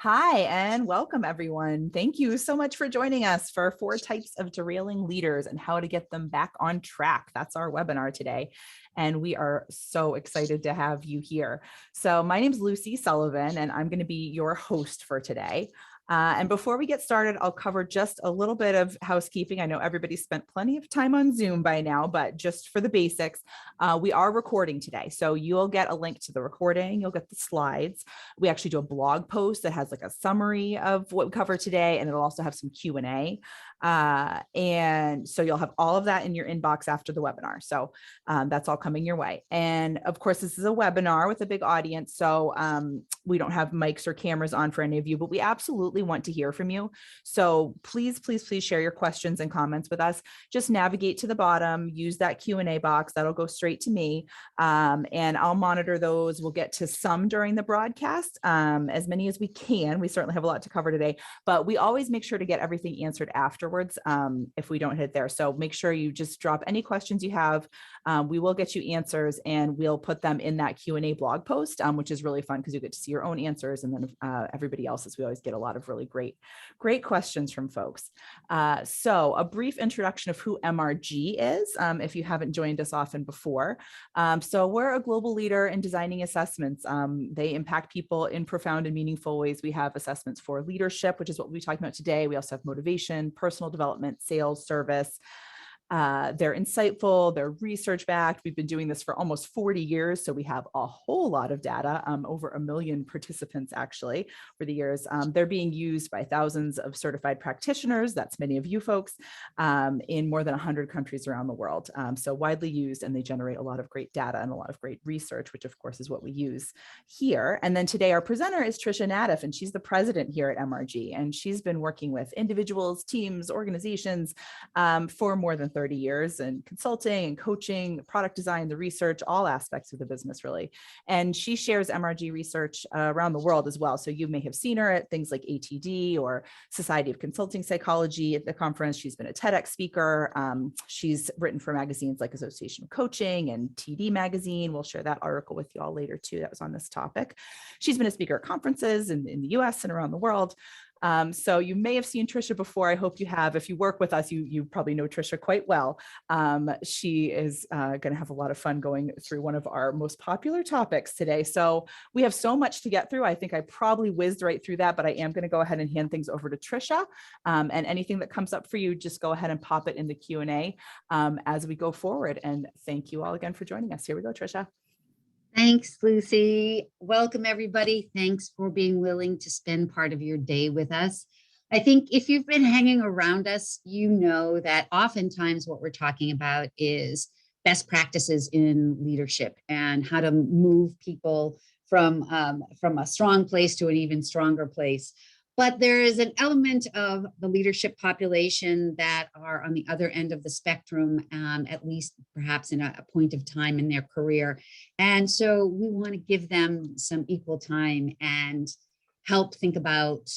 Hi, and welcome everyone. Thank you so much for joining us for 4 types of derailing leaders and how to get them back on track. That's our webinar today. And we are so excited to have you here. So my name is Lucy Sullivan, and I'm going to be your host for today. And before we get started, I'll cover just a little bit of housekeeping. I know everybody spent plenty of time on Zoom by now, but just for the basics, we are recording today. So you'll get a link to the recording, you'll get the slides. We actually do a blog post that has like a summary of what we cover today, and it'll also have some Q&A. And so you'll have all of that in your inbox after the webinar. So that's all coming your way. And of course, this is a webinar with a big audience. So we don't have mics or cameras on for any of you, but we absolutely want to hear from you. So please, please, please share your questions and comments with us. Just navigate to the bottom, use that Q&A box. That'll go straight to me. And I'll monitor those. We'll get to some during the broadcast, as many as we can. We certainly have a lot to cover today, but we always make sure to get everything answered afterwards if we don't hit there. So make sure you just drop any questions you have. We will get you answers, and we'll put them in that Q&A blog post, which is really fun because you get to see your own answers, and then everybody else's. We always get a lot of really great questions from folks. So a brief introduction of who MRG is, if you haven't joined us often before. So we're a global leader in designing assessments. They impact people in profound and meaningful ways. We have assessments for leadership, which is what we'll be talking about today. We also have motivation, personal development, sales, service. They're insightful, they're research backed. We've been doing this for almost 40 years. So we have a whole lot of data, over 1 million participants actually for the years. They're being used by thousands of certified practitioners. That's many of you folks, in more than 100 countries around the world. So widely used, and they generate a lot of great data and a lot of great research, which of course is what we use here. And then today our presenter is Trisha Nadif, and she's the president here at MRG. And she's been working with individuals, teams, organizations for more than 30 years, and consulting and coaching, product design, the research, all aspects of the business really. And she shares MRG research around the world as well. So you may have seen her at things like ATD or Society of Consulting Psychology at the conference. She's been a TEDx speaker. She's written for magazines like Association of Coaching and TD Magazine. We'll share that article with you all later too. That was on this topic. She's been a speaker at conferences in the US and around the world. So you may have seen Trisha before. I hope you have. If you work with us, you probably know Trisha quite well. She is going to have a lot of fun going through one of our most popular topics today. So we have so much to get through. I think I probably whizzed right through that, but I am going to go ahead and hand things over to Trisha. And anything that comes up for you, just go ahead and pop it in the Q&A as we go forward. And thank you all again for joining us. Here we go, Trisha. Thanks, Lucy. Welcome, everybody. Thanks for being willing to spend part of your day with us. I think if you've been hanging around us, you know that oftentimes what we're talking about is best practices in leadership and how to move people from a strong place to an even stronger place. But there is an element of the leadership population that are on the other end of the spectrum, at least perhaps in a point of time in their career. And so we want to give them some equal time and help think about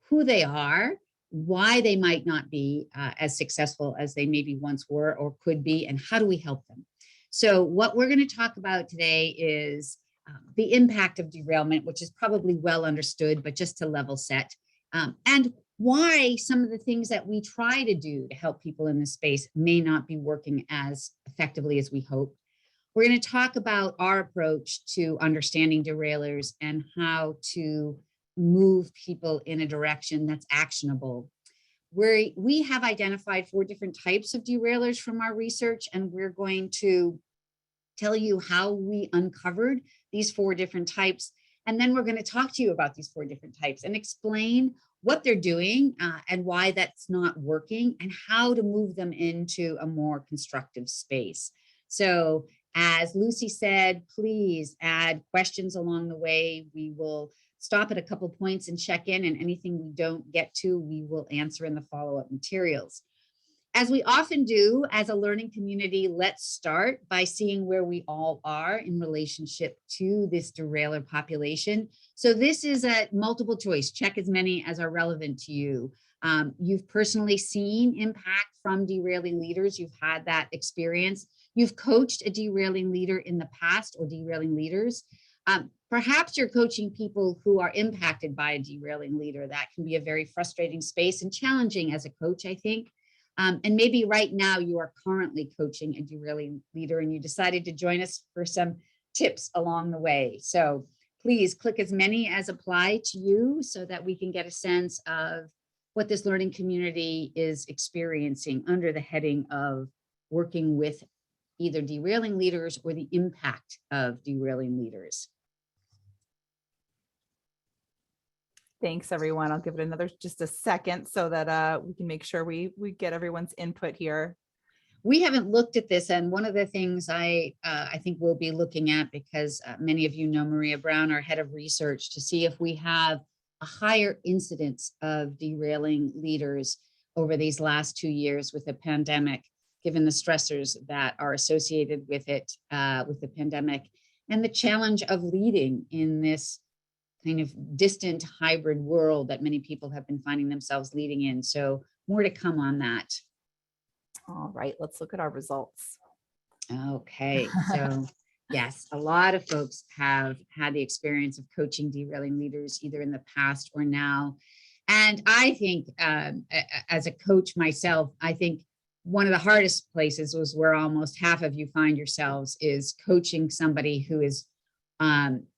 who they are, why they might not be as successful as they maybe once were or could be, and how do we help them? So what we're going to talk about today is the impact of derailment, which is probably well understood, but just to level set, and why some of the things that we try to do to help people in this space may not be working as effectively as we hope. We're going to talk about our approach to understanding derailers and how to move people in a direction that's actionable. We have identified 4 different types of derailers from our research, and we're going to tell you how we uncovered these 4 different types. And then we're going to talk to you about these 4 different types and explain what they're doing and why that's not working and how to move them into a more constructive space. So as Lucy said, please add questions along the way. We will stop at a couple points and check in, and anything we don't get to, we will answer in the follow-up materials. As we often do as a learning community, let's start by seeing where we all are in relationship to this derailer population. So this is a multiple choice. Check as many as are relevant to you. You've personally seen impact from derailing leaders. You've had that experience. You've coached a derailing leader in the past or derailing leaders. Perhaps you're coaching people who are impacted by a derailing leader. That can be a very frustrating space and challenging as a coach, I think. And maybe right now you are currently coaching a derailing leader and you decided to join us for some tips along the way. So please click as many as apply to you so that we can get a sense of what this learning community is experiencing under the heading of working with either derailing leaders or the impact of derailing leaders. Thanks, everyone. I'll give it another just a second so that we can make sure we get everyone's input here. We haven't looked at this, and one of the things I think we'll be looking at, because many of you know Maria Brown, our head of research, to see if we have a higher incidence of derailing leaders over these last 2 years with the pandemic, given the stressors that are associated with it, with the pandemic, and the challenge of leading in this kind of distant hybrid world that many people have been finding themselves leading in. So more to come on that. All right, let's look at our results. Okay, so yes, a lot of folks have had the experience of coaching derailing leaders either in the past or now. And I think as a coach myself, I think one of the hardest places was where almost half of you find yourselves is coaching somebody who is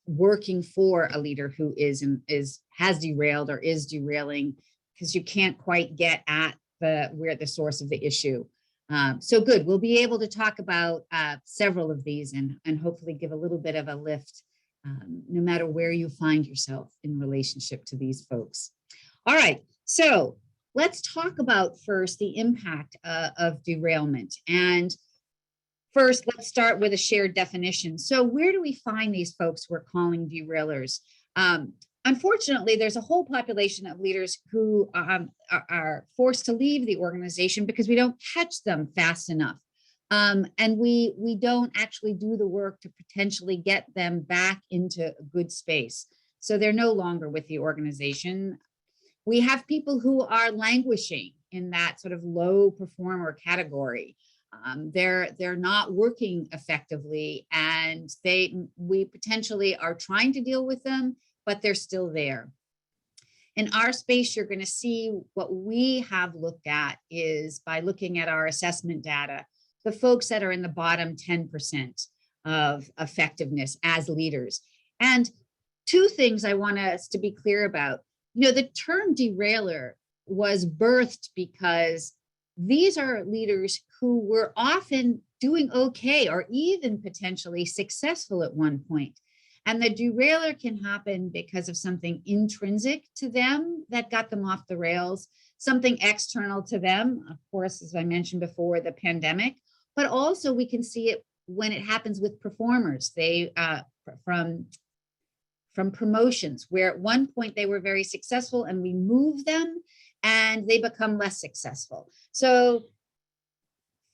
working for a leader who has derailed or is derailing, because you can't quite get at where the source of the issue. So good, we'll be able to talk about several of these and hopefully give a little bit of a lift, no matter where you find yourself in relationship to these folks. All right, so let's talk about first the impact of derailment. And first, let's start with a shared definition. So where do we find these folks we're calling derailers? Unfortunately, there's a whole population of leaders who are forced to leave the organization because we don't catch them fast enough. And we don't actually do the work to potentially get them back into a good space. So they're no longer with the organization. We have people who are languishing in that sort of low performer category. They're not working effectively, and we potentially are trying to deal with them, but they're still there. In our space, you're going to see what we have looked at is by looking at our assessment data, the folks that are in the bottom 10% of effectiveness as leaders. And two things I want us to be clear about. The term derailer was birthed because these are leaders who were often doing okay or even potentially successful at one point. And the derailer can happen because of something intrinsic to them that got them off the rails, something external to them, of course, as I mentioned before, the pandemic, but also we can see it when it happens with performers. They from promotions, where at one point they were very successful and we move them and they become less successful. So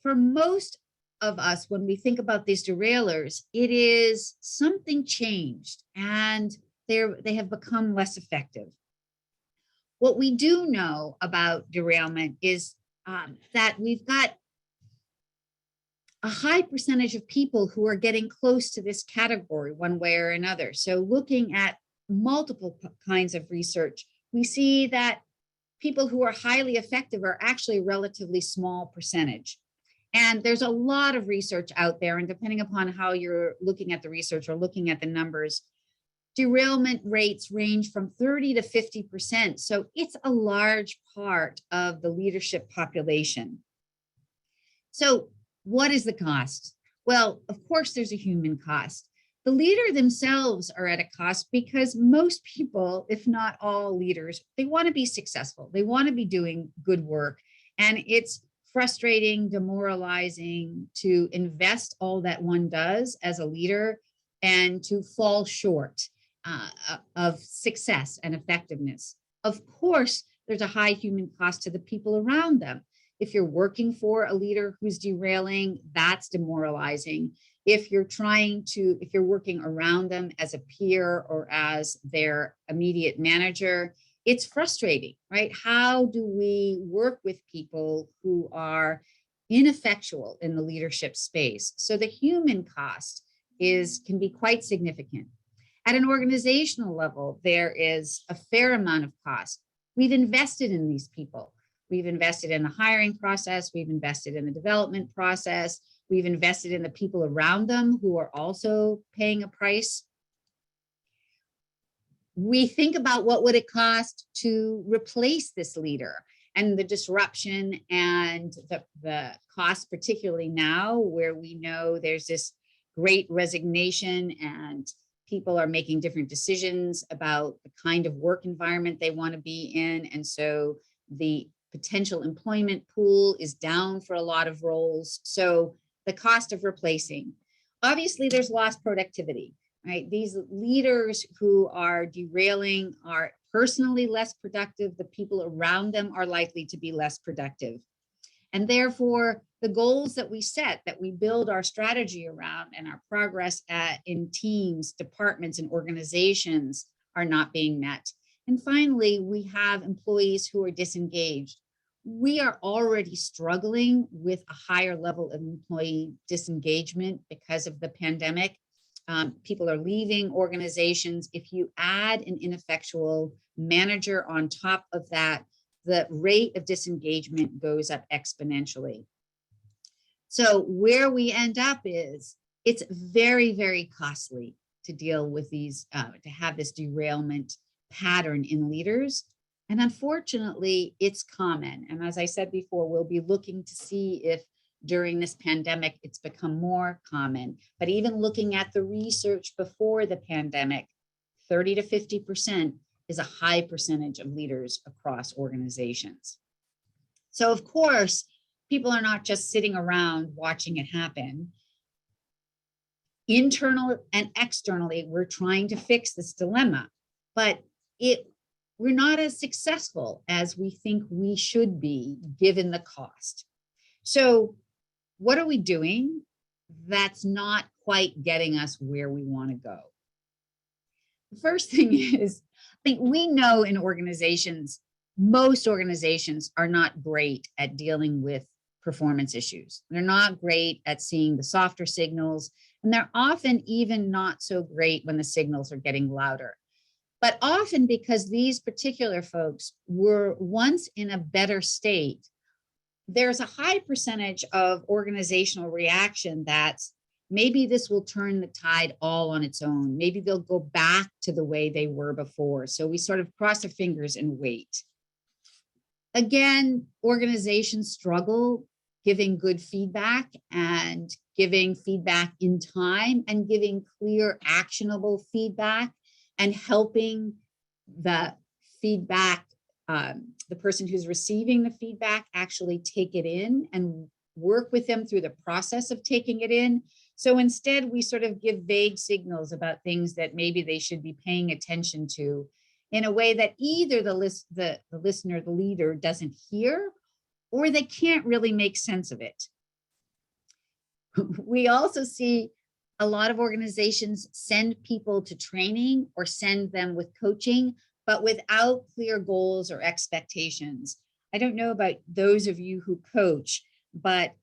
for most of us, when we think about these derailers, it is something changed and they have become less effective. What we do know about derailment is that we've got a high percentage of people who are getting close to this category one way or another. So looking at multiple kinds of research, we see that people who are highly effective are actually a relatively small percentage. And there's a lot of research out there, and depending upon how you're looking at the research or looking at the numbers, derailment rates range from 30 to 50%. So it's a large part of the leadership population. So what is the cost? Well, of course, there's a human cost. The leader themselves are at a cost because most people, if not all leaders, they want to be successful. They want to be doing good work. And it's frustrating, demoralizing to invest all that one does as a leader and to fall short of success and effectiveness. Of course, there's a high human cost to the people around them. If you're working for a leader who's derailing, that's demoralizing. If you're working around them as a peer or as their immediate manager, it's frustrating, right? How do we work with people who are ineffectual in the leadership space? So the human cost can be quite significant. At an organizational level, there is a fair amount of cost. We've invested in these people. We've invested in the hiring process. We've invested in the development process. We've invested in the people around them who are also paying a price. We think about what would it cost to replace this leader, and the disruption and the cost, particularly now where we know there's this great resignation and people are making different decisions about the kind of work environment they want to be in. And so the potential employment pool is down for a lot of roles. So the cost of replacing. Obviously, there's lost productivity, right? These leaders who are derailing are personally less productive. The people around them are likely to be less productive. And therefore, the goals that we set, that we build our strategy around and our progress in teams, departments, and organizations are not being met. And finally, we have employees who are disengaged. We are already struggling with a higher level of employee disengagement because of the pandemic. People are leaving organizations. If you add an ineffectual manager on top of that, the rate of disengagement goes up exponentially. So where we end up is it's very, very costly to deal with these, to have this derailment pattern in leaders. And unfortunately, it's common. And as I said before, we'll be looking to see if during this pandemic, it's become more common. But even looking at the research before the pandemic, 30 to 50% is a high percentage of leaders across organizations. So of course, people are not just sitting around watching it happen. Internal and externally, we're trying to fix this dilemma, but we're not as successful as we think we should be given the cost. So what are we doing that's not quite getting us where we want to go? The first thing is, I think we know in organizations, most organizations are not great at dealing with performance issues. They're not great at seeing the softer signals, and they're often even not so great when the signals are getting louder. But often because these particular folks were once in a better state, there's a high percentage of organizational reaction that's maybe this will turn the tide all on its own. Maybe they'll go back to the way they were before. So we sort of cross our fingers and wait. Again, organizations struggle giving good feedback and giving feedback in time and giving clear, actionable feedback and helping the feedback, the person who's receiving the feedback actually take it in and work with them through the process of taking it in. So instead, we sort of give vague signals about things that maybe they should be paying attention to in a way that either the listener, the leader doesn't hear, or they can't really make sense of it. We also see a lot of organizations send people to training or send them with coaching, but without clear goals or expectations. I don't know about those of you who coach, but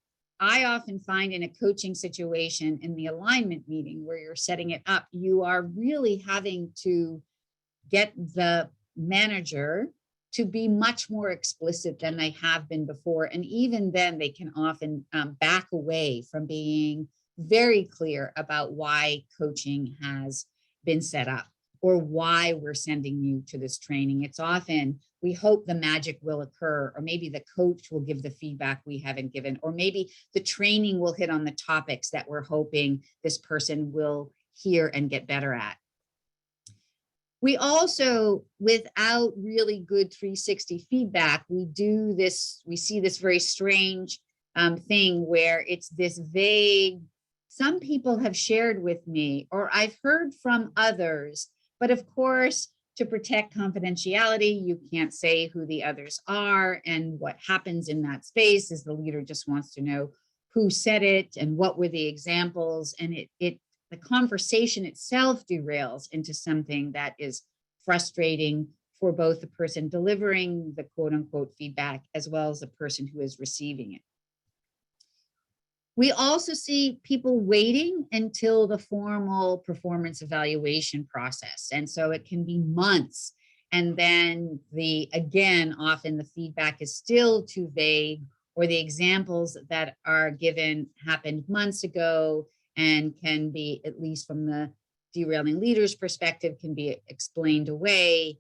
I often find in a coaching situation in the alignment meeting where you're setting it up, you are really having to get the manager to be much more explicit than they have been before. And even then they can often back away from being very clear about why coaching has been set up or why we're sending you to this training. It's often, we hope the magic will occur, or maybe the coach will give the feedback we haven't given, or maybe the training will hit on the topics that we're hoping this person will hear and get better at. We also, without really good 360 feedback, we see this very strange thing where it's this vague, some people have shared with me, or I've heard from others, but of course, to protect confidentiality, you can't say who the others are. And what happens in that space is the leader just wants to know who said it and what were the examples. And the conversation itself derails into something that is frustrating for both the person delivering the quote unquote feedback as well as the person who is receiving it. We also see people waiting until the formal performance evaluation process. And so it can be months. And then again, often the feedback is still too vague, or the examples that are given happened months ago and can be, at least from the derailing leader's perspective, can be explained away.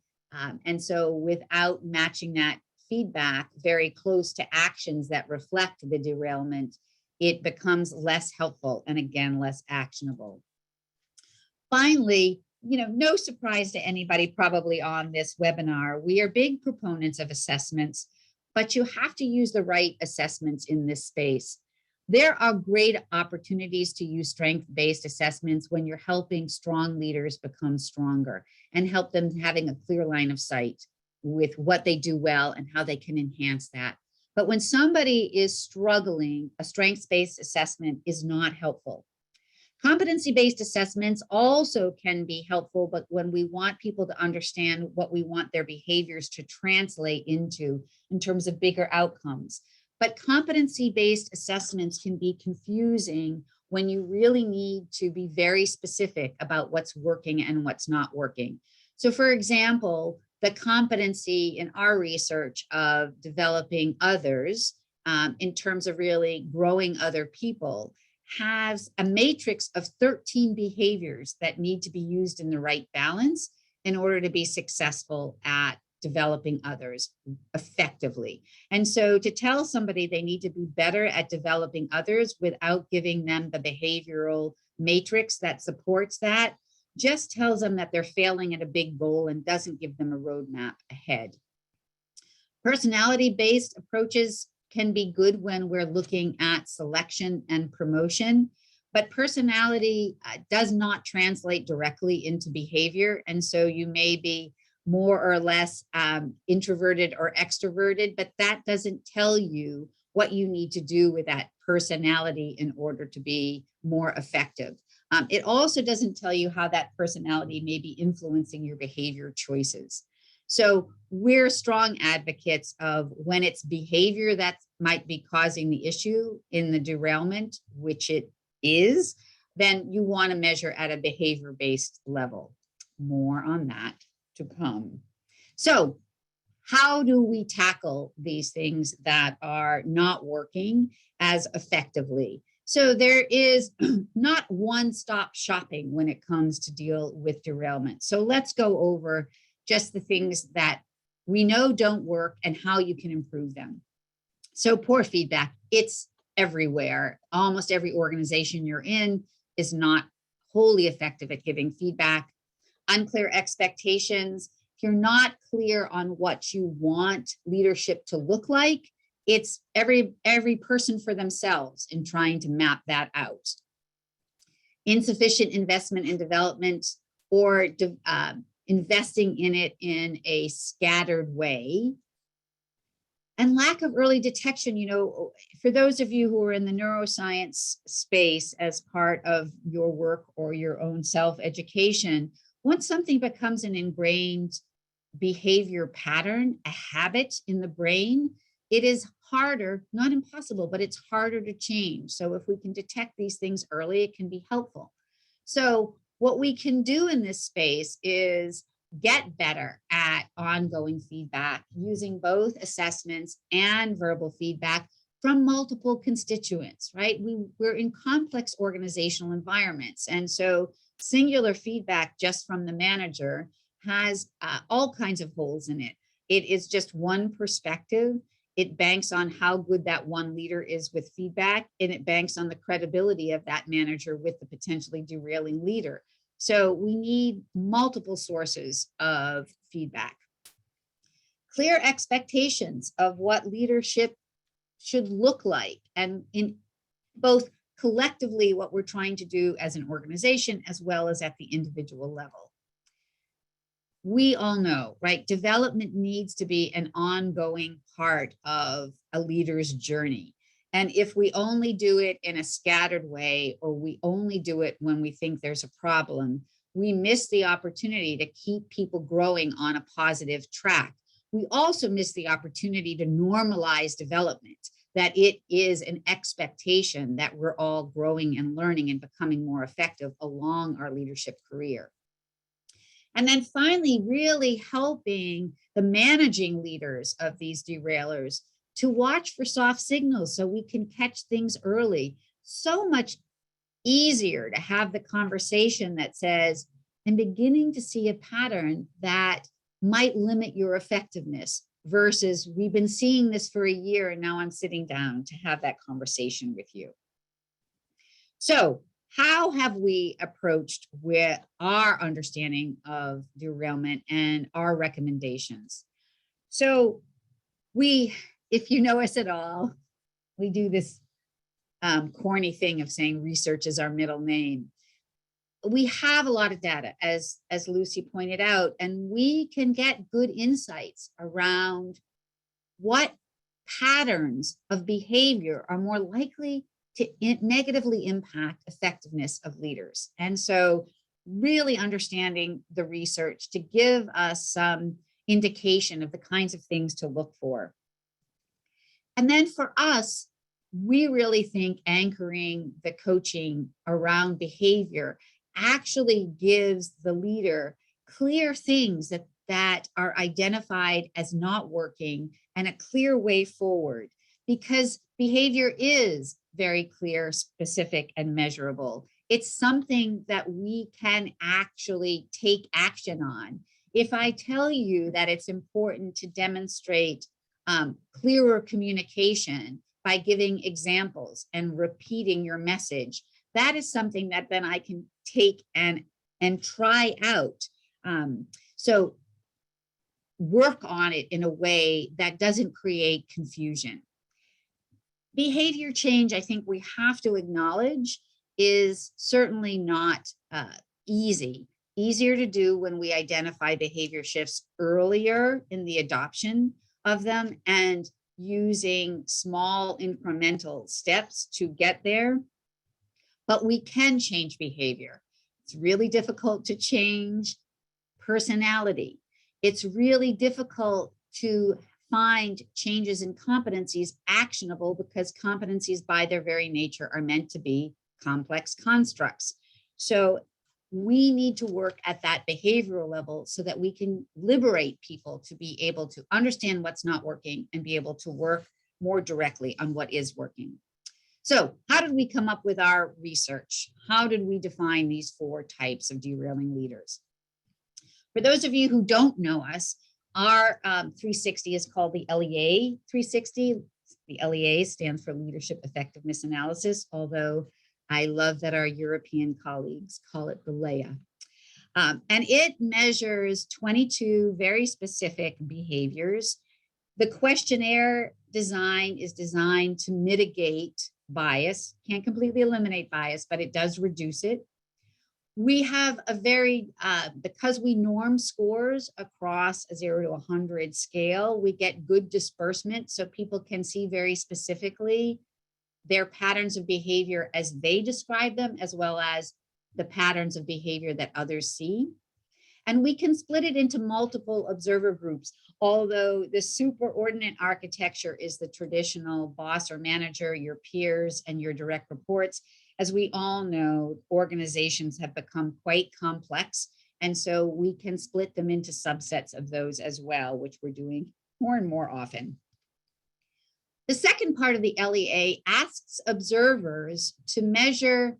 And so without matching that feedback very close to actions that reflect the derailment, it becomes less helpful and again, less actionable. Finally, no surprise to anybody probably on this webinar, we are big proponents of assessments, but you have to use the right assessments in this space. There are great opportunities to use strength-based assessments when you're helping strong leaders become stronger and help them having a clear line of sight with what they do well and how they can enhance that. But when somebody is struggling, a strengths-based assessment is not helpful. Competency-based assessments also can be helpful, but when we want people to understand what we want their behaviors to translate into in terms of bigger outcomes. But competency-based assessments can be confusing when you really need to be very specific about what's working and what's not working. So for example, the competency in our research of developing others in terms of really growing other people has a matrix of 13 behaviors that need to be used in the right balance in order to be successful at developing others effectively. And so to tell somebody they need to be better at developing others without giving them the behavioral matrix that supports that just tells them that they're failing at a big goal and doesn't give them a roadmap ahead. Personality-based approaches can be good when we're looking at selection and promotion, but personality does not translate directly into behavior. And so you may be more or less introverted or extroverted, but that doesn't tell you what you need to do with that personality in order to be more effective. It also doesn't tell you how that personality may be influencing your behavior choices. So we're strong advocates of when it's behavior that might be causing the issue in the derailment, which it is, then you want to measure at a behavior-based level. More on that to come. So how do we tackle these things that are not working as effectively? So there is not one-stop shopping when it comes to deal with derailment. So let's go over just the things that we know don't work and how you can improve them. So poor feedback, it's everywhere. Almost every organization you're in is not wholly effective at giving feedback. Unclear expectations. If you're not clear on what you want leadership to look like, it's every person for themselves in trying to map that out. Insufficient investment in development or investing in it in a scattered way. And lack of early detection, for those of you who are in the neuroscience space as part of your work or your own self-education, once something becomes an ingrained behavior pattern, a habit in the brain, it is harder, not impossible, but it's harder to change. So if we can detect these things early, it can be helpful. So what we can do in this space is get better at ongoing feedback using both assessments and verbal feedback from multiple constituents, right? We're in complex organizational environments. And so singular feedback just from the manager has all kinds of holes in it. It is just one perspective. It banks on how good that one leader is with feedback, and it banks on the credibility of that manager with the potentially derailing leader. So we need multiple sources of feedback. Clear expectations of what leadership should look like, and in both collectively what we're trying to do as an organization as well as at the individual level. We all know, right? Development needs to be an ongoing part of a leader's journey. And if we only do it in a scattered way, or we only do it when we think there's a problem, we miss the opportunity to keep people growing on a positive track. We also miss the opportunity to normalize development. that it is an expectation that we're all growing and learning and becoming more effective along our leadership career. And then finally, really helping the managing leaders of these derailers to watch for soft signals so we can catch things early. So much easier to have the conversation that says, I'm beginning to see a pattern that might limit your effectiveness, versus we've been seeing this for a year and now I'm sitting down to have that conversation with you. So how have we approached with our understanding of derailment and our recommendations? So if you know us at all, we do this corny thing of saying research is our middle name. We have a lot of data, as Lucy pointed out, and we can get good insights around what patterns of behavior are more likely to negatively impact effectiveness of leaders. And so really understanding the research to give us some indication of the kinds of things to look for. And then for us, we really think anchoring the coaching around behavior actually gives the leader clear things that are identified as not working and a clear way forward, because behavior is very clear, specific, and measurable. It's something that we can actually take action on. If I tell you that it's important to demonstrate clearer communication by giving examples and repeating your message, that is something that then I can take and try out. So work on it in a way that doesn't create confusion. Behavior change, I think we have to acknowledge, is certainly not easy. Easier to do when we identify behavior shifts earlier in the adoption of them and using small incremental steps to get there. But we can change behavior. It's really difficult to change personality. It's really difficult to find changes in competencies actionable, because competencies by their very nature are meant to be complex constructs. So we need to work at that behavioral level so that we can liberate people to be able to understand what's not working and be able to work more directly on what is working. So how did we come up with our research? How did we define these 4 types of derailing leaders? For those of you who don't know us, our 360 is called the LEA 360. The LEA stands for Leadership Effectiveness Analysis, although I love that our European colleagues call it the LEA. And it measures 22 very specific behaviors. The questionnaire design is designed to mitigate bias, can't completely eliminate bias, but it does reduce it. We have a very, because we norm scores across a 0 to 100 scale, we get good disbursement so people can see very specifically their patterns of behavior as they describe them, as well as the patterns of behavior that others see. And we can split it into multiple observer groups, although the superordinate architecture is the traditional boss or manager, your peers, and your direct reports. As we all know, organizations have become quite complex, and so we can split them into subsets of those as well, which we're doing more and more often. The second part of the LEA asks observers to measure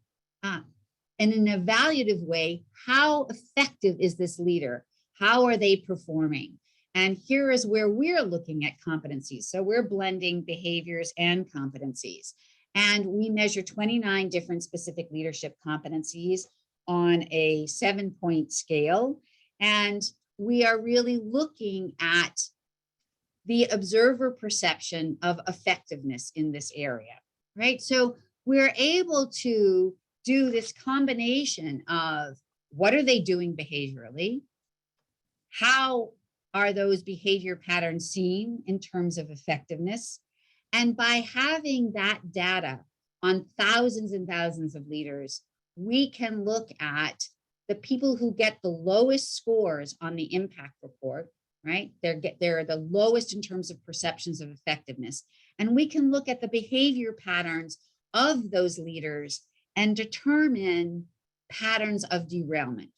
in an evaluative way, how effective is this leader? How are they performing? And here is where we're looking at competencies. So we're blending behaviors and competencies. And we measure 29 different specific leadership competencies on a 7-point scale. And we are really looking at the observer perception of effectiveness in this area, right? So we're able to do this combination of what are they doing behaviorally? How are those behavior patterns seen in terms of effectiveness? And by having that data on thousands and thousands of leaders, we can look at the people who get the lowest scores on the impact report, right? They're the lowest in terms of perceptions of effectiveness. And we can look at the behavior patterns of those leaders and determine patterns of derailment.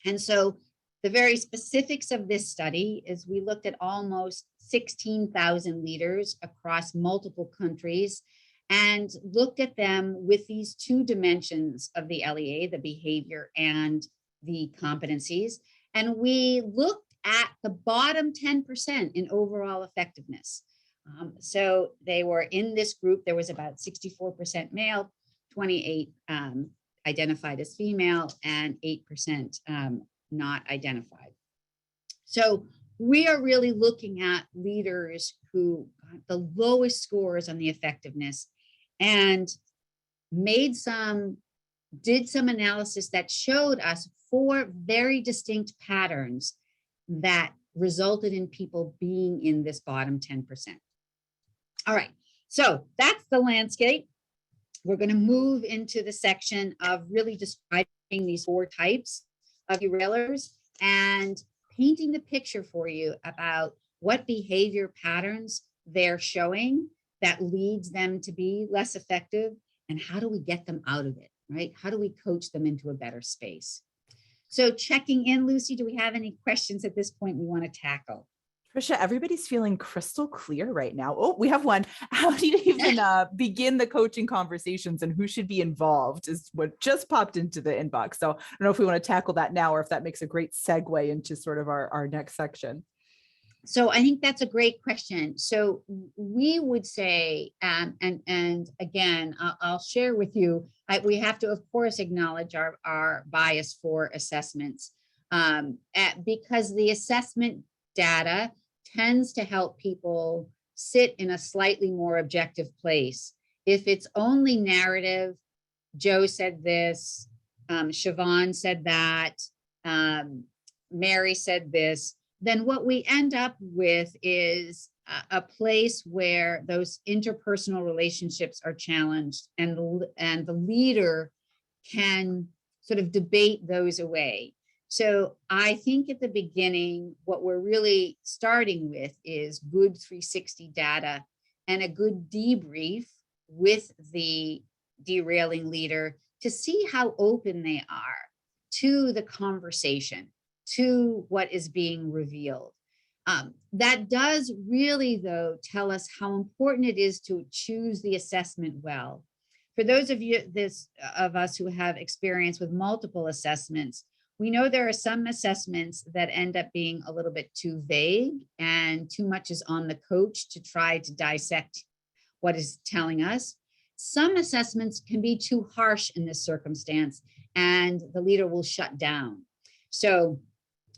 And so the very specifics of this study is we looked at almost 16,000 leaders across multiple countries and looked at them with these two dimensions of the LEA, the behavior and the competencies. And we looked at the bottom 10% in overall effectiveness. So they were in this group, there was about 64% male, 28 identified as female, and 8% not identified. So we are really looking at leaders who got the lowest scores on the effectiveness and did some analysis that showed us 4 very distinct patterns that resulted in people being in this bottom 10%. All right, so that's the landscape. We're going to move into the section of really describing these 4 types of derailers and painting the picture for you about what behavior patterns they're showing that leads them to be less effective, and how do we get them out of it, right? How do we coach them into a better space? So checking in, Lucy, do we have any questions at this point we want to tackle? Trisha, everybody's feeling crystal clear right now. Oh, we have one. How do you even begin the coaching conversations, and who should be involved is what just popped into the inbox. So I don't know if we want to tackle that now or if that makes a great segue into sort of our next section. So I think that's a great question. So we would say, and again, I'll share with you, we have to, of course, acknowledge our bias for assessments because the assessment data tends to help people sit in a slightly more objective place. If it's only narrative, Joe said this, Siobhan said that, Mary said this, then what we end up with is a place where those interpersonal relationships are challenged, and the leader can sort of debate those away. So I think at the beginning, what we're really starting with is good 360 data and a good debrief with the derailing leader to see how open they are to the conversation, to what is being revealed. That does really, though, tell us how important it is to choose the assessment well. For those of us who have experience with multiple assessments, we know there are some assessments that end up being a little bit too vague, and too much is on the coach to try to dissect what is telling us. Some assessments can be too harsh in this circumstance, and the leader will shut down. So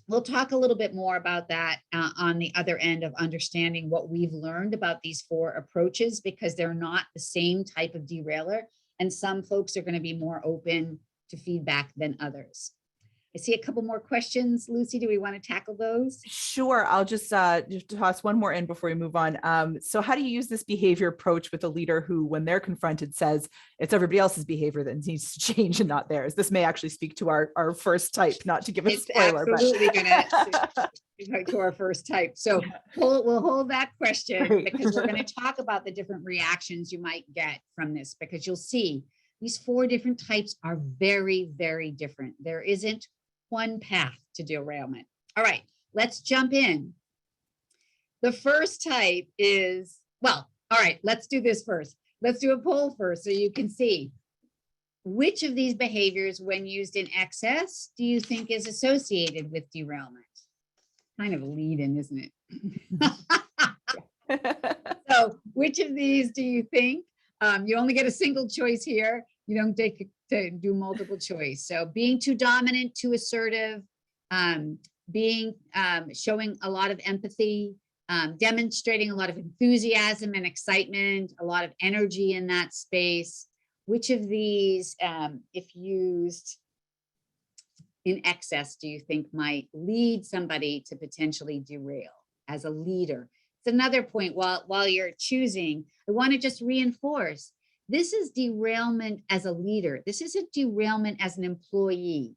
we'll talk a little bit more about that on the other end of understanding what we've learned about these 4 approaches, because they're not the same type of derailer, and some folks are going to be more open to feedback than others. I see a couple more questions. Lucy, do we want to tackle those? Sure. I'll just toss one more in before we move on. So how do you use this behavior approach with a leader who, when they're confronted, says it's everybody else's behavior that needs to change and not theirs? This may actually speak to our first type, not to give a spoiler. It's absolutely going to to our first type. So we'll hold that question, because we're going to talk about the different reactions you might get from this, because you'll see these 4 different types are very, very different. There isn't one path to derailment. All right, let's jump in. The first type is, well, all right, let's do this first. Let's do a poll first so you can see which of these behaviors, when used in excess, do you think is associated with derailment? Kind of a lead-in, isn't it? So which of these do you think? You only get a single choice here. You don't take to do multiple choice. So being too dominant, too assertive, showing a lot of empathy, demonstrating a lot of enthusiasm and excitement, a lot of energy in that space. Which of these, if used in excess, do you think might lead somebody to potentially derail as a leader? It's another point while you're choosing, I want to just reinforce, this is derailment as a leader. This isn't derailment as an employee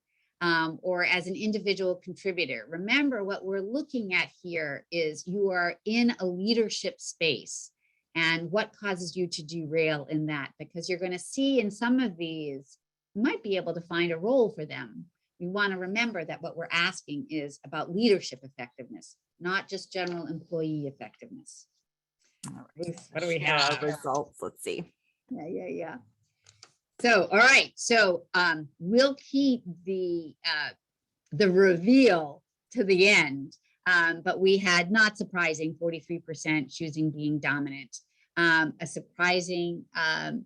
or as an individual contributor. Remember, what we're looking at here is you are in a leadership space, and what causes you to derail in that, because you're going to see in some of these, you might be able to find a role for them. We want to remember that what we're asking is about leadership effectiveness, not just general employee effectiveness. All right. Ruth, what do we Share our have? results. Let's see. Yeah. So, all right. So we'll keep the reveal to the end. But we had, not surprising, 43% choosing being dominant. A surprising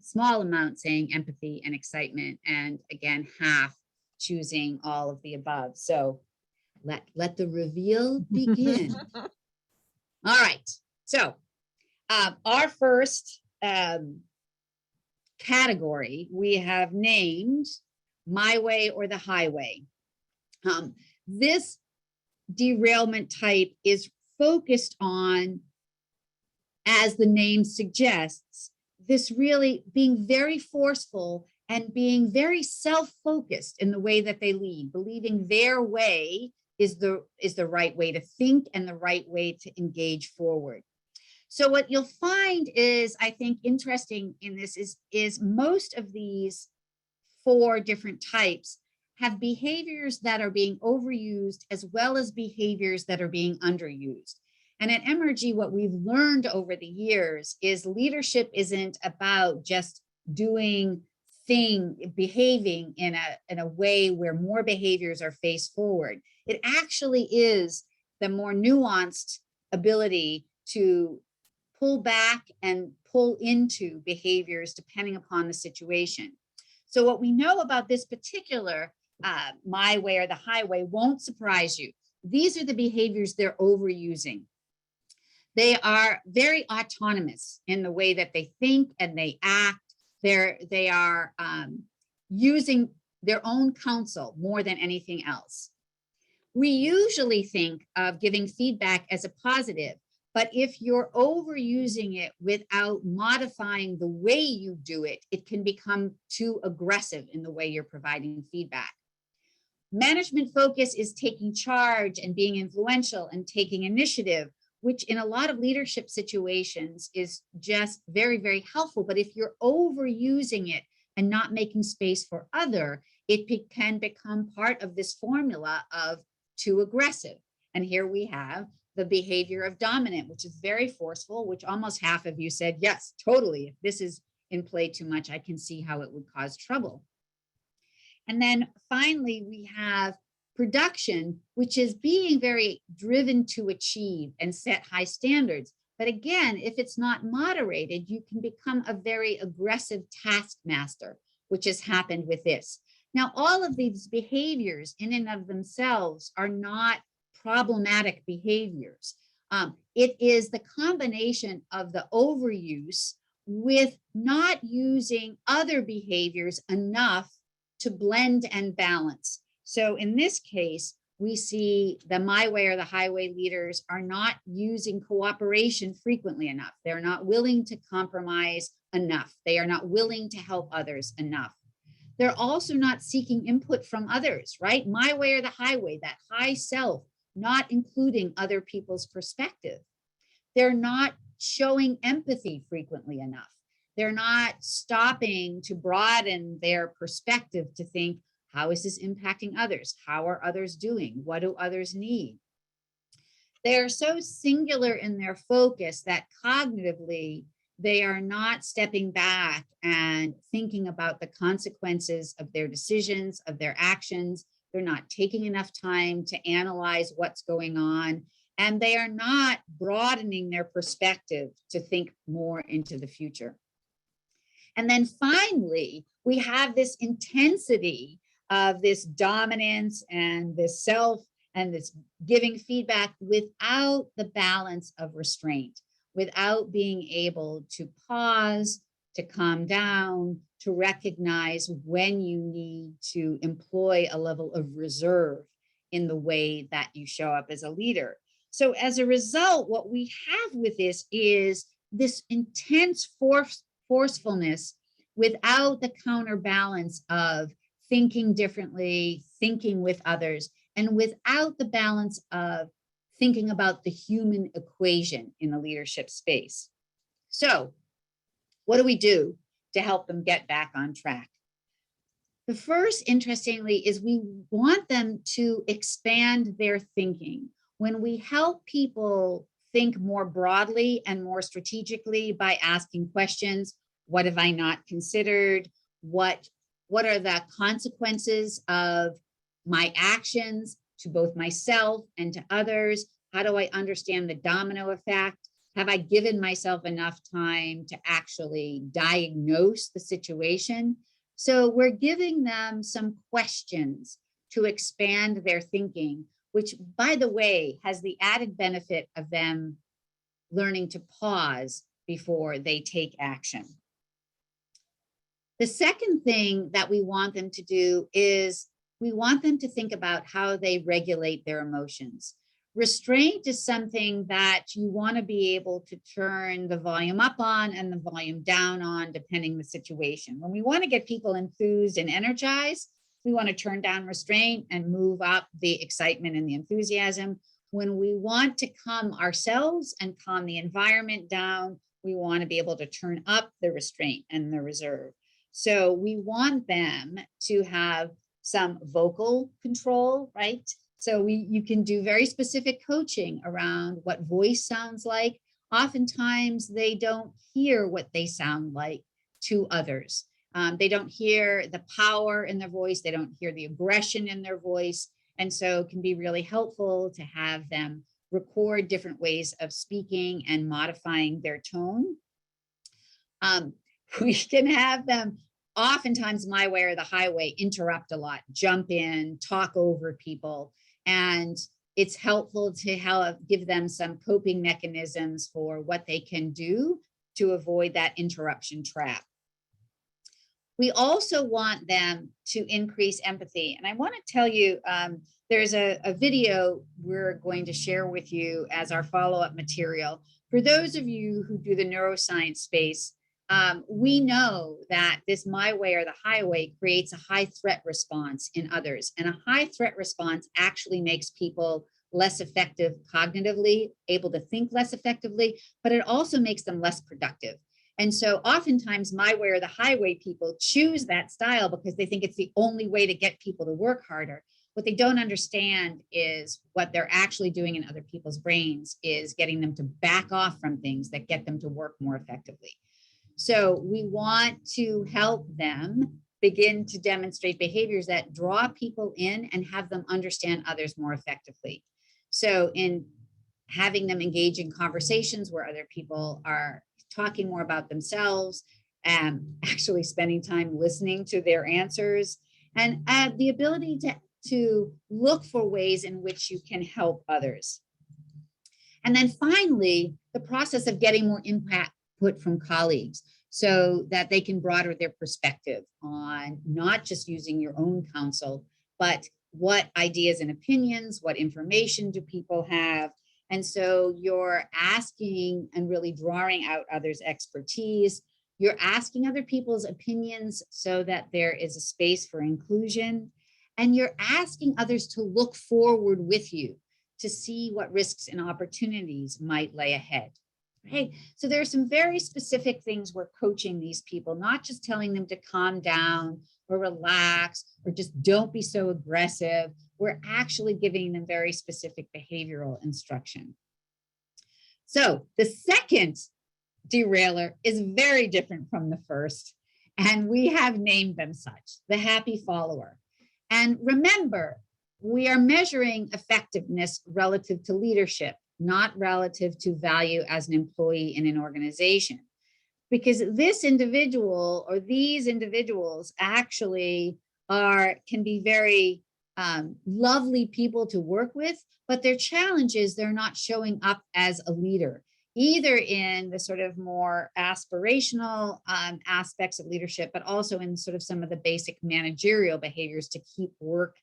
small amount saying empathy and excitement. And again, half choosing all of the above. So let the reveal begin. All right. So our first category we have named My Way or the Highway. This derailment type is focused on, as the name suggests, this really being very forceful and being very self-focused in the way that they lead, believing their way is the right way to think and the right way to engage forward. So what you'll find is, I think, interesting in this is most of these 4 different types have behaviors that are being overused as well as behaviors that are being underused. And at MRG, what we've learned over the years is leadership isn't about just behaving in a way where more behaviors are faced forward. It actually is the more nuanced ability to pull back and pull into behaviors depending upon the situation. So what we know about this particular My Way or the Highway won't surprise you. These are the behaviors they're overusing. They are very autonomous in the way that they think and they act. They are using their own counsel more than anything else. We usually think of giving feedback as a positive, but if you're overusing it without modifying the way you do it, it can become too aggressive in the way you're providing feedback. Management focus is taking charge and being influential and taking initiative, which in a lot of leadership situations is just very, very helpful. But if you're overusing it and not making space for other, it can become part of this formula of too aggressive. And here we have the behavior of dominant, which is very forceful, which almost half of you said, yes, totally. If this is in play too much, I can see how it would cause trouble. And then finally, we have production, which is being very driven to achieve and set high standards. But again, if it's not moderated, you can become a very aggressive taskmaster, which has happened with this. Now, all of these behaviors in and of themselves are not problematic behaviors. It is the combination of the overuse with not using other behaviors enough to blend and balance. So in this case, we see the My Way or the Highway leaders are not using cooperation frequently enough. They're not willing to compromise enough. They are not willing to help others enough. They're also not seeking input from others, right? My way or the highway, that high self, not including other people's perspective. They're not showing empathy frequently enough. They're not stopping to broaden their perspective to think, how is this impacting others? How are others doing? What do others need? They're so singular in their focus that cognitively, they are not stepping back and thinking about the consequences of their decisions, of their actions. They're not taking enough time to analyze what's going on. And they are not broadening their perspective to think more into the future. And then finally, we have this intensity of this dominance and this self and this giving feedback without the balance of restraint, without being able to pause, to calm down, to recognize when you need to employ a level of reserve in the way that you show up as a leader. So as a result, what we have with this is this intense forcefulness without the counterbalance of thinking differently, thinking with others, and without the balance of thinking about the human equation in the leadership space. So what do we do to help them get back on track? The first, interestingly, is we want them to expand their thinking. When we help people think more broadly and more strategically by asking questions, what have I not considered? What are the consequences of my actions to both myself and to others? How do I understand the domino effect? Have I given myself enough time to actually diagnose the situation? So we're giving them some questions to expand their thinking, which, by the way, has the added benefit of them learning to pause before they take action. The second thing that we want them to do is we want them to think about how they regulate their emotions. Restraint is something that you want to be able to turn the volume up on and the volume down on, depending the situation. When we want to get people enthused and energized, we want to turn down restraint and move up the excitement and the enthusiasm. When we want to calm ourselves and calm the environment down, we want to be able to turn up the restraint and the reserve. So we want them to have some vocal control, right? So you can do very specific coaching around what voice sounds like. Oftentimes they don't hear what they sound like to others. They don't hear the power in their voice. They don't hear the aggression in their voice. And so it can be really helpful to have them record different ways of speaking and modifying their tone. We can have them, oftentimes my way or the highway, interrupt a lot, jump in, talk over people. And it's helpful to give them some coping mechanisms for what they can do to avoid that interruption trap. We also want them to increase empathy. And I want to tell you, there's a video we're going to share with you as our follow-up material. For those of you who do the neuroscience space, we know that this my way or the highway creates a high threat response in others. And a high threat response actually makes people less effective cognitively, able to think less effectively, but it also makes them less productive. And so oftentimes my way or the highway people choose that style because they think it's the only way to get people to work harder. What they don't understand is what they're actually doing in other people's brains is getting them to back off from things that get them to work more effectively. So we want to help them begin to demonstrate behaviors that draw people in and have them understand others more effectively. So in having them engage in conversations where other people are talking more about themselves and actually spending time listening to their answers, and the ability to look for ways in which you can help others. And then finally, the process of getting more input from colleagues so that they can broaden their perspective on not just using your own counsel, but what ideas and opinions, what information do people have. And so you're asking and really drawing out others' expertise. You're asking other people's opinions so that there is a space for inclusion. And you're asking others to look forward with you to see what risks and opportunities might lay ahead. Right? So there are some very specific things we're coaching these people, not just telling them to calm down or relax or just don't be so aggressive. We're actually giving them very specific behavioral instruction. So the second derailer is very different from the first, and we have named them such, the happy follower. And remember, we are measuring effectiveness relative to leadership, not relative to value as an employee in an organization. Because this individual or these individuals actually can be very lovely people to work with, but their challenge is they're not showing up as a leader, either in the sort of more aspirational aspects of leadership, but also in sort of some of the basic managerial behaviors to keep work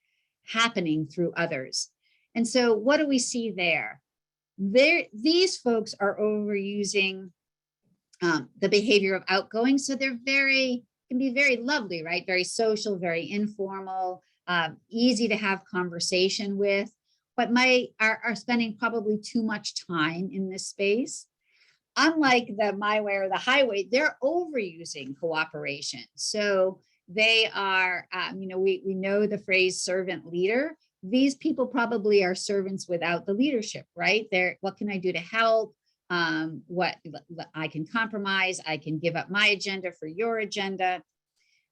happening through others. And so what do we see there? These folks are overusing the behavior of outgoing. So they're can be very lovely, right? Very social, very informal, easy to have conversation with, but are spending probably too much time in this space. unlike the my way or the highway, they're overusing cooperation. So they are, we know the phrase servant leader. These people probably are servants without the leadership, right? They're, what can I do to help? What I can compromise, I can give up my agenda for your agenda.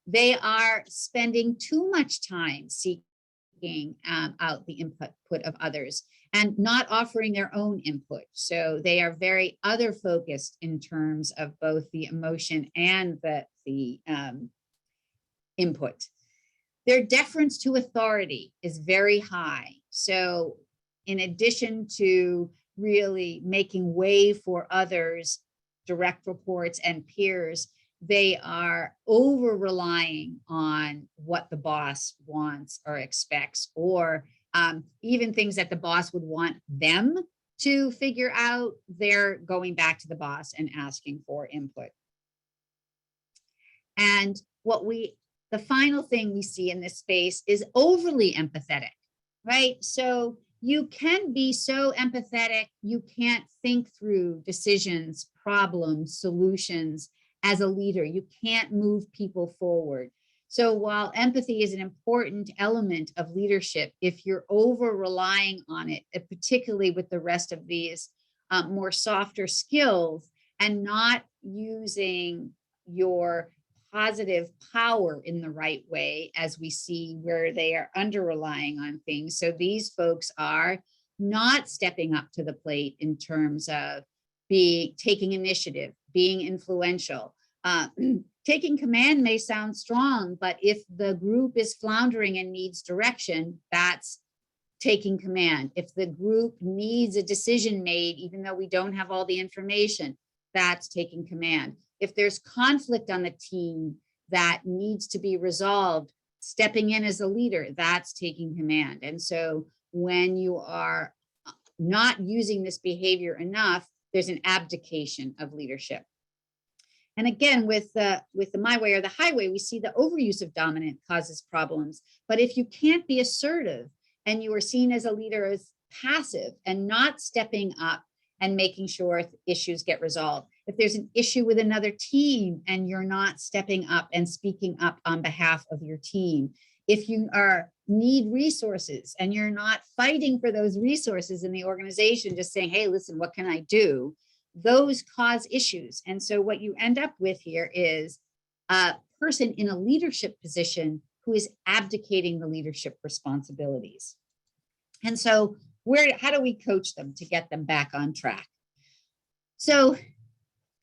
They are spending too much time seeking out the input of others and not offering their own input. So they are very other focused in terms of both the emotion and the input. Their deference to authority is very high. So in addition to really making way for others, direct reports and peers, they are over relying on what the boss wants or expects, or even things that the boss would want them to figure out. They're going back to the boss and asking for input. And the final thing we see in this space is overly empathetic, right? So you can be so empathetic, you can't think through decisions, problems, solutions as a leader. You can't move people forward. So while empathy is an important element of leadership, if you're over relying on it, particularly with the rest of these more softer skills, and not using your positive power in the right way, as we see where they are under relying on things. So these folks are not stepping up to the plate in terms of taking initiative, being influential. Taking command may sound strong, but if the group is floundering and needs direction, that's taking command. If the group needs a decision made, even though we don't have all the information, that's taking command. If there's conflict on the team that needs to be resolved, stepping in as a leader, that's taking command. And so when you are not using this behavior enough, there's an abdication of leadership. And again, with the my way or the highway, we see the overuse of dominant causes problems. But if you can't be assertive and you are seen as a leader as passive and not stepping up and making sure issues get resolved, if there's an issue with another team and you're not stepping up and speaking up on behalf of your team, if you need resources and you're not fighting for those resources in the organization, just saying, hey, listen, what can I do? Those cause issues. And so what you end up with here is a person in a leadership position who is abdicating the leadership responsibilities. And so how do we coach them to get them back on track? So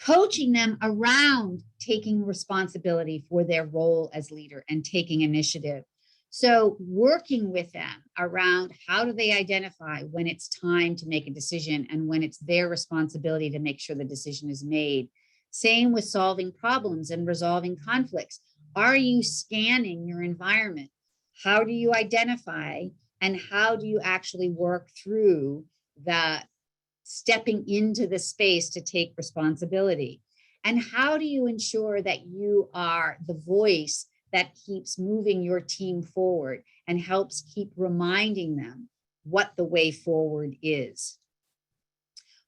coaching them around taking responsibility for their role as leader and taking initiative. So working with them around how do they identify when it's time to make a decision and when it's their responsibility to make sure the decision is made. Same with solving problems and resolving conflicts. Are you scanning your environment? How do you identify and how do you actually work through the stepping into the space to take responsibility? And how do you ensure that you are the voice that keeps moving your team forward and helps keep reminding them what the way forward is?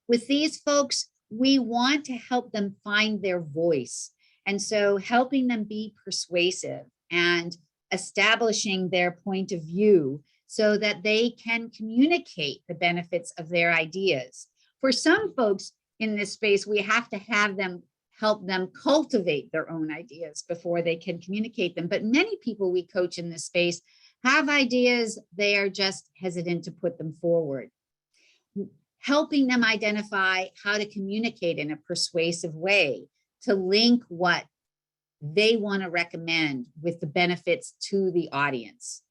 With these folks, we want to help them find their voice. And so helping them be persuasive and establishing their point of view so that they can communicate the benefits of their ideas. For some folks in this space, we have to have them help them cultivate their own ideas before they can communicate them. But many people we coach in this space have ideas, they are just hesitant to put them forward. Helping them identify how to communicate in a persuasive way, to link what they want to recommend with the benefits to the audience.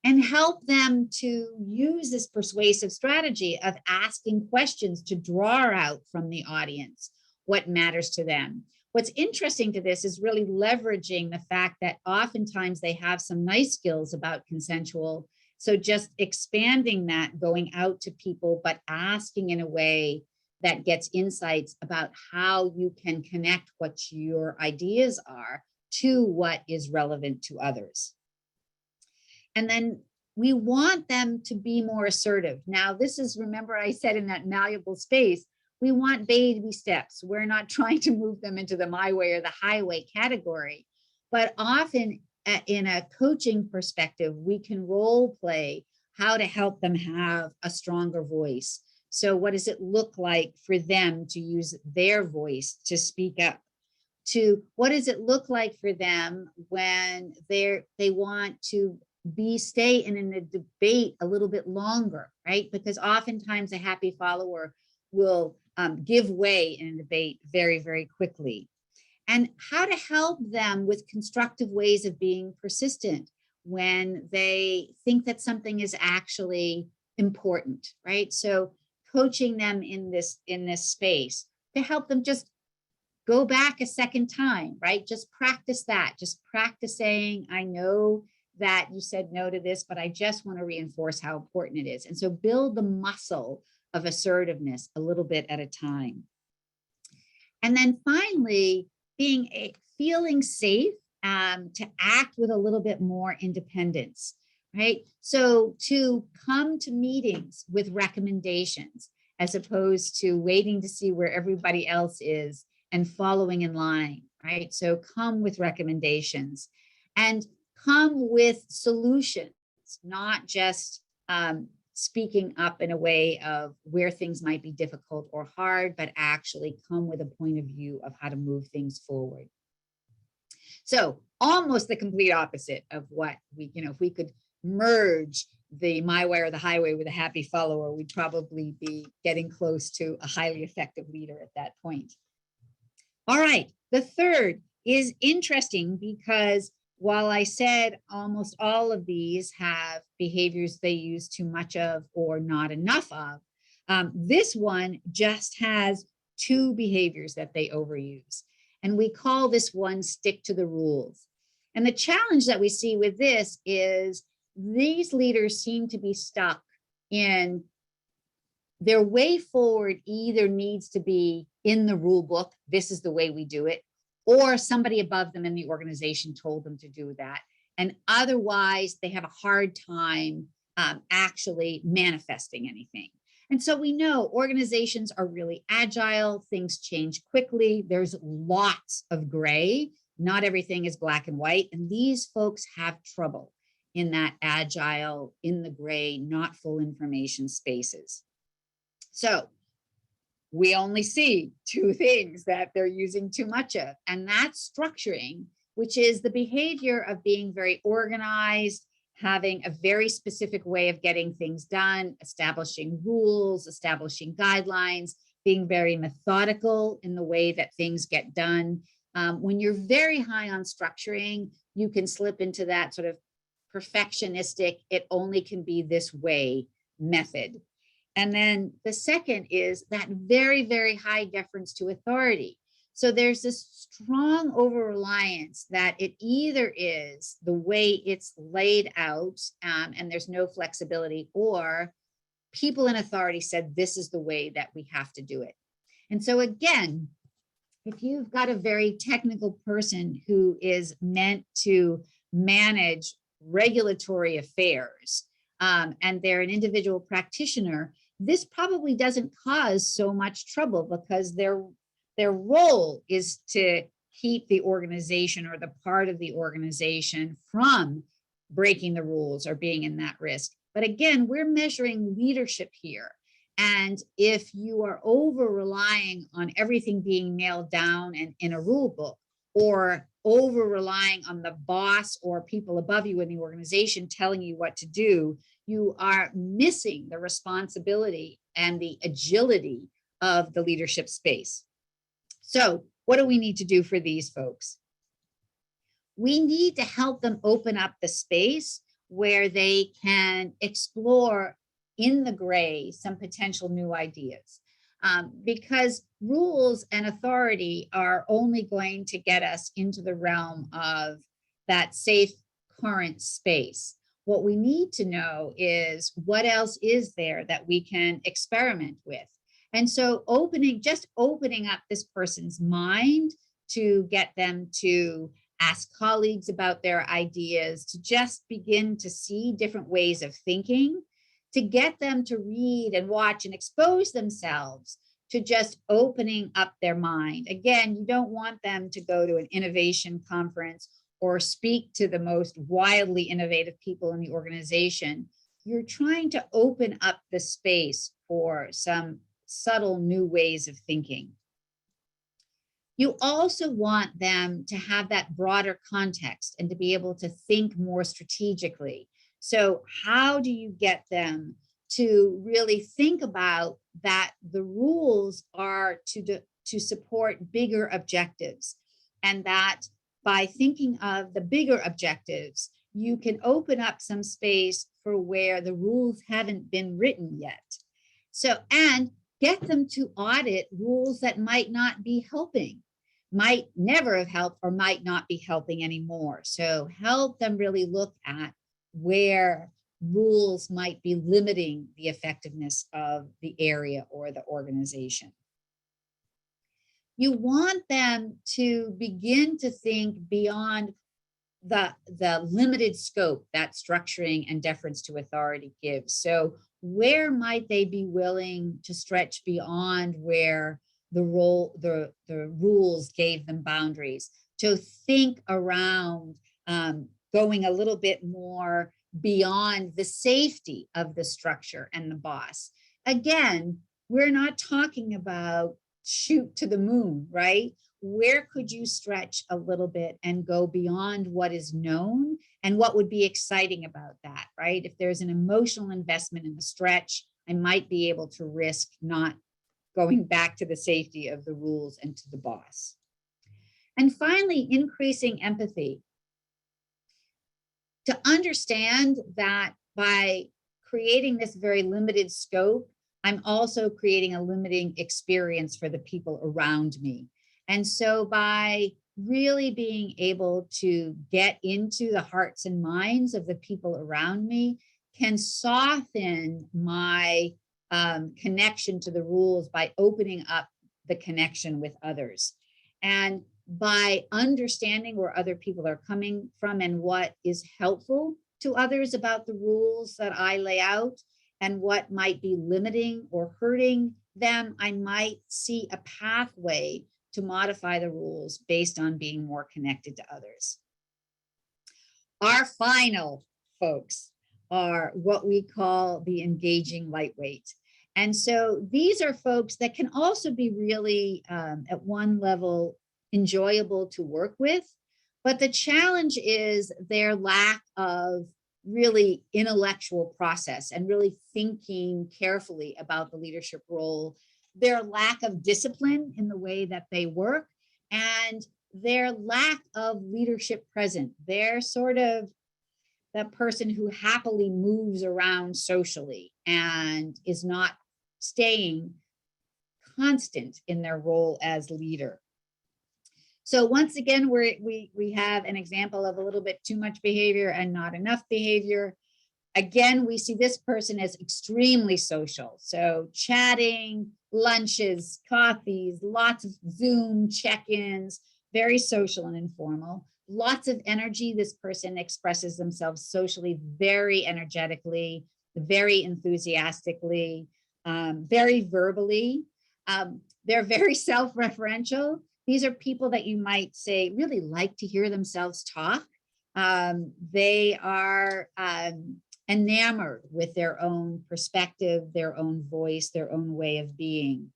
And help them to use this persuasive strategy of asking questions to draw out from the audience what matters to them. What's interesting to this is really leveraging the fact that oftentimes they have some nice skills about consensual. So just expanding that, going out to people, but asking in a way that gets insights about how you can connect what your ideas are to what is relevant to others. And then we want them to be more assertive. Now, this is, remember I said in that malleable space, we want baby steps. We're not trying to move them into the my way or the highway category. But often in a coaching perspective, we can role play how to help them have a stronger voice. So what does it look like for them to use their voice to speak up? To what does it look like for them when they want to stay in a debate a little bit longer, right? Because oftentimes a happy follower will give way in a debate very, very quickly. And how to help them with constructive ways of being persistent when they think that something is actually important, right? So coaching them in this space to help them just go back a second time, right? Just practice that. Just practice saying, I know that you said no to this, but I just want to reinforce how important it is. And so build the muscle of assertiveness a little bit at a time. And then finally, feeling safe to act with a little bit more independence, right? So to come to meetings with recommendations as opposed to waiting to see where everybody else is and following in line, right? So come with recommendations and come with solutions, not just speaking up in a way of where things might be difficult or hard, but actually come with a point of view of how to move things forward. So almost the complete opposite of what if we could merge the my way or the highway with a happy follower, we'd probably be getting close to a highly effective leader at that point. All right, the third is interesting because while I said almost all of these have behaviors they use too much of or not enough of, this one just has two behaviors that they overuse. And we call this one stick to the rules. And the challenge that we see with this is these leaders seem to be stuck in their way forward either needs to be in the rule book, this is the way we do it, or somebody above them in the organization told them to do that. And otherwise, they have a hard time actually manifesting anything. And so we know organizations are really agile, things change quickly, there's lots of gray, not everything is black and white, and these folks have trouble in that agile, in the gray, not full information spaces. So we only see two things that they're using too much of, and that's structuring, which is the behavior of being very organized, having a very specific way of getting things done, establishing rules, establishing guidelines, being very methodical in the way that things get done. When you're very high on structuring, you can slip into that sort of perfectionistic, it only can be this way method. And then the second is that very, very high deference to authority. So there's this strong over-reliance that it either is the way it's laid out and there's no flexibility, or people in authority said this is the way that we have to do it. And so again, if you've got a very technical person who is meant to manage regulatory affairs and they're an individual practitioner, this probably doesn't cause so much trouble because their role is to keep the organization or the part of the organization from breaking the rules or being in that risk. But again, we're measuring leadership here. And if you are over relying on everything being nailed down and in a rule book, or over relying on the boss or people above you in the organization telling you what to do, you are missing the responsibility and the agility of the leadership space. So what do we need to do for these folks? We need to help them open up the space where they can explore in the gray some potential new ideas. Because rules and authority are only going to get us into the realm of that safe current space. What we need to know is what else is there that we can experiment with. And so just opening up this person's mind to get them to ask colleagues about their ideas, to just begin to see different ways of thinking, to get them to read and watch and expose themselves to just opening up their mind. Again, you don't want them to go to an innovation conference or speak to the most wildly innovative people in the organization. You're trying to open up the space for some subtle new ways of thinking. You also want them to have that broader context and to be able to think more strategically. So how do you get them to really think about that the rules are to support bigger objectives, and that by thinking of the bigger objectives, you can open up some space for where the rules haven't been written yet. So, and get them to audit rules that might not be helping, might never have helped, or might not be helping anymore. So help them really look at where rules might be limiting the effectiveness of the area or the organization. You want them to begin to think beyond the limited scope that structuring and deference to authority gives. So where might they be willing to stretch beyond where the rules gave them boundaries, to think around going a little bit more beyond the safety of the structure and the boss. Again, we're not talking about shoot to the moon, right? Where could you stretch a little bit and go beyond what is known, and what would be exciting about that, right? If there's an emotional investment in the stretch, I might be able to risk not going back to the safety of the rules and to the boss. And finally, increasing empathy. To understand that by creating this very limited scope, I'm also creating a limiting experience for the people around me. And so by really being able to get into the hearts and minds of the people around me can soften my connection to the rules by opening up the connection with others. And by understanding where other people are coming from and what is helpful to others about the rules that I lay out and what might be limiting or hurting them, I might see a pathway to modify the rules based on being more connected to others. Our final folks are what we call the engaging lightweight. And so these are folks that can also be really at one level enjoyable to work with, but the challenge is their lack of really intellectual process and really thinking carefully about the leadership role, their lack of discipline in the way that they work, and their lack of leadership present. They're sort of the person who happily moves around socially and is not staying constant in their role as leader. So once again, we have an example of a little bit too much behavior and not enough behavior. Again, we see this person as extremely social. So chatting, lunches, coffees, lots of Zoom check-ins, very social and informal. Lots of energy. This person expresses themselves socially very energetically, very enthusiastically, very verbally. They're very self-referential. These are people that you might say really like to hear themselves talk. They are enamored with their own perspective, their own voice, their own way of being.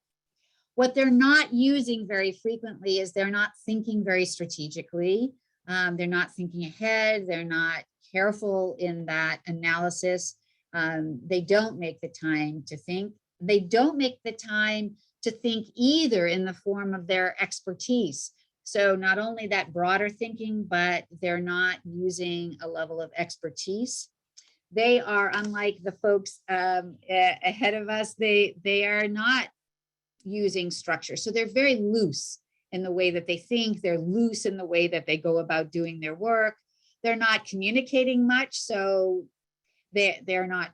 What they're not using very frequently is they're not thinking very strategically. They're not thinking ahead. They're not careful in that analysis. They don't make the time to think. They don't make the time to think either in the form of their expertise. So not only that broader thinking, but they're not using a level of expertise. They are, unlike the folks ahead of us, they are not using structure. So they're very loose in the way that they think. They're loose in the way that they go about doing their work. They're not communicating much. So they're not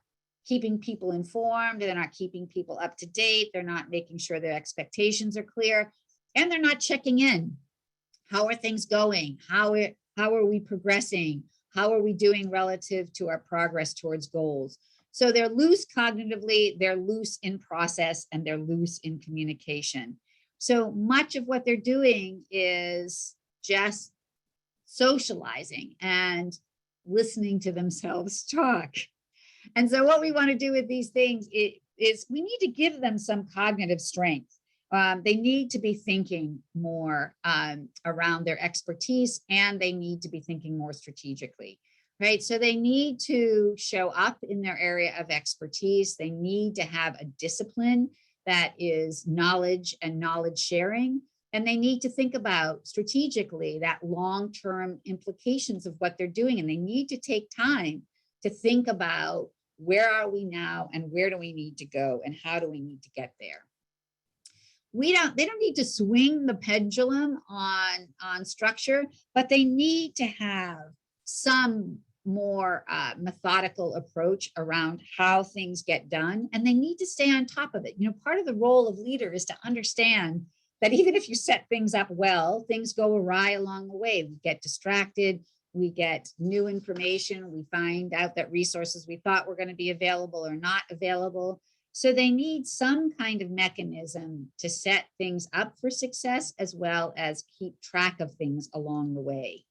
keeping people informed. They're not keeping people up to date. They're not making sure their expectations are clear. And they're not checking in. How are things going? How are we progressing? How are we doing relative to our progress towards goals? So they're loose cognitively, they're loose in process, and they're loose in communication. So much of what they're doing is just socializing and listening to themselves talk. And so what we want to do with these things is we need to give them some cognitive strength. They need to be thinking more around their expertise, and they need to be thinking more strategically, right? So they need to show up in their area of expertise. They need to have a discipline that is knowledge and knowledge sharing. And they need to think about strategically that long-term implications of what they're doing. And they need to take time to think about where are we now and where do we need to go and how do we need to get there. They don't need to swing the pendulum on structure, but they need to have some more methodical approach around how things get done. And they need to stay on top of it. You know, part of the role of leader is to understand that even if you set things up well, things go awry along the way. We get distracted, we get new information, we find out that resources we thought were going to be available are not available. So they need some kind of mechanism to set things up for success, as well as keep track of things along the way.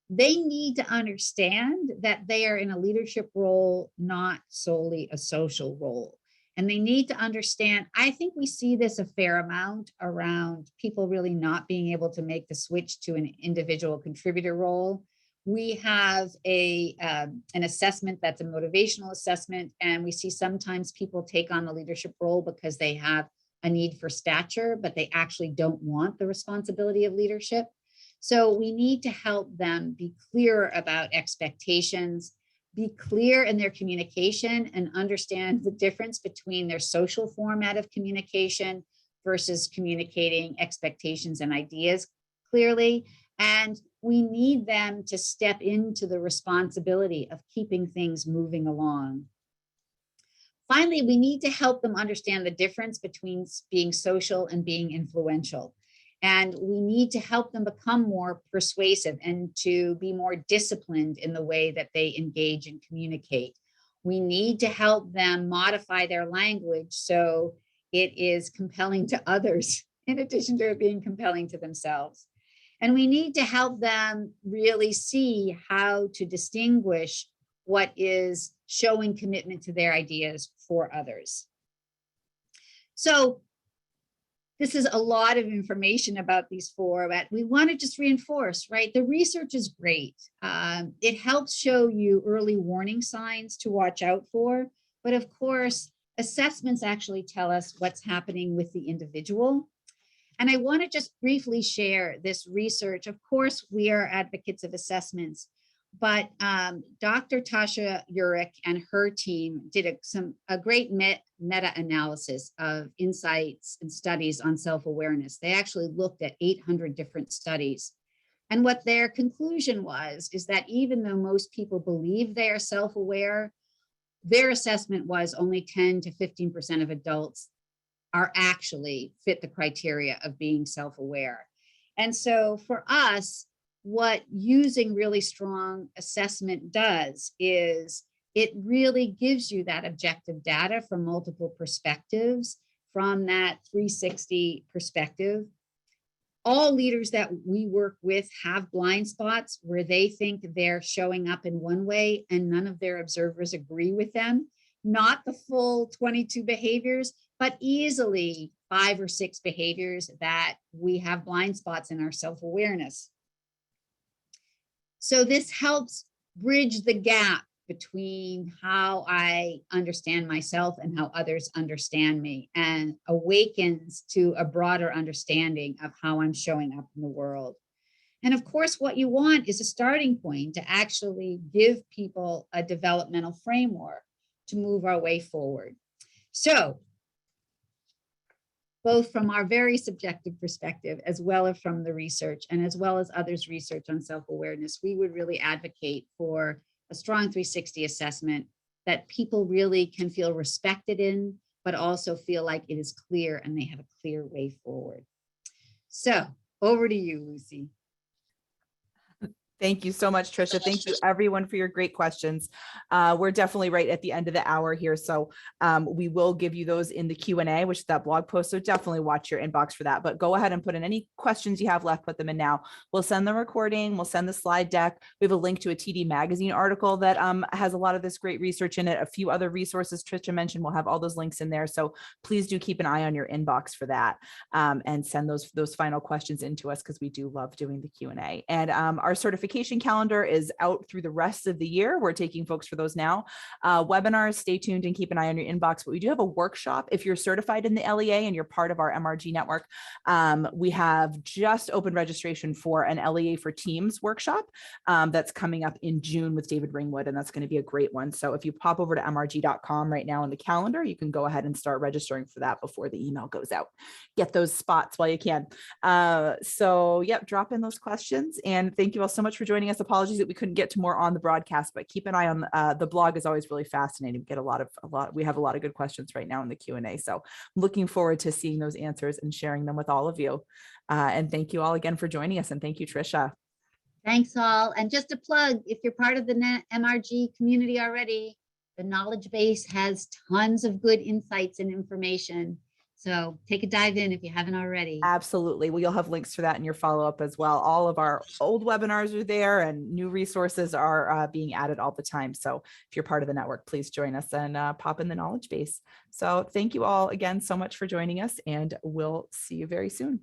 They need to understand that they are in a leadership role, not solely a social role. And they need to understand, I think we see this a fair amount around people really not being able to make the switch to an individual contributor role. We have an assessment that's a motivational assessment, and we see sometimes people take on the leadership role because they have a need for stature, but they actually don't want the responsibility of leadership. So we need to help them be clear about expectations, be clear in their communication, and understand the difference between their social format of communication versus communicating expectations and ideas clearly. And we need them to step into the responsibility of keeping things moving along. Finally, we need to help them understand the difference between being social and being influential. And we need to help them become more persuasive and to be more disciplined in the way that they engage and communicate. We need to help them modify their language so it is compelling to others, in addition to it being compelling to themselves. And we need to help them really see how to distinguish what is showing commitment to their ideas for others. So this is a lot of information about these four, but we want to just reinforce, right? The research is great. It helps show you early warning signs to watch out for. But of course, assessments actually tell us what's happening with the individual. And I want to just briefly share this research. Of course, we are advocates of assessments, but Dr. Tasha Urich and her team did a great meta-analysis of insights and studies on self-awareness. They actually looked at 800 different studies. And what their conclusion was is that even though most people believe they are self-aware, their assessment was only 10 to 15% of adults are actually fit the criteria of being self-aware. And so for us, what using really strong assessment does is it really gives you that objective data from multiple perspectives, from that 360 perspective. All leaders that we work with have blind spots where they think they're showing up in one way and none of their observers agree with them. Not the full 22 behaviors, but easily 5 or 6 behaviors that we have blind spots in our self-awareness. So this helps bridge the gap between how I understand myself and how others understand me, and awakens to a broader understanding of how I'm showing up in the world. And of course, what you want is a starting point to actually give people a developmental framework to move our way forward. So both from our very subjective perspective, as well as from the research, and as well as others' research on self-awareness, we would really advocate for a strong 360 assessment that people really can feel respected in, but also feel like it is clear and they have a clear way forward. So over to you, Lucy. Thank you so much, Trisha. Thank you everyone for your great questions. We're definitely right at the end of the hour here. So we will give you those in the Q&A, which is that blog post. So definitely watch your inbox for that, but go ahead and put in any questions you have left, put them in now. We'll send the recording. We'll send the slide deck. We have a link to a TD Magazine article that has a lot of this great research in it. A few other resources Trisha mentioned. We'll have all those links in there. So please do keep an eye on your inbox for that and send those final questions into us, because we do love doing the Q&A. And our certification calendar is out through the rest of the year. We're taking folks for those now. Webinars, stay tuned and keep an eye on your inbox. But we do have a workshop. If you're certified in the LEA and you're part of our MRG network, we have just opened registration for an LEA for Teams workshop that's coming up in June with David Ringwood, and that's going to be a great one. So if you pop over to mrg.com right now in the calendar, you can go ahead and start registering for that before the email goes out. Get those spots while you can. So yep, drop in those questions, and thank you all so much for joining us. Apologies that we couldn't get to more on the broadcast, but keep an eye on the blog. Is always really fascinating. We get we have a lot of good questions right now in the Q&A. So looking forward to seeing those answers and sharing them with all of you. And thank you all again for joining us. And thank you, Trisha. Thanks all. And just a plug, if you're part of the MRG community already, the knowledge base has tons of good insights and information. So take a dive in if you haven't already. Absolutely. Well, you'll have links to that in your follow-up as well. All of our old webinars are there, and new resources are being added all the time. So if you're part of the network, please join us and pop in the knowledge base. So thank you all again so much for joining us, and we'll see you very soon.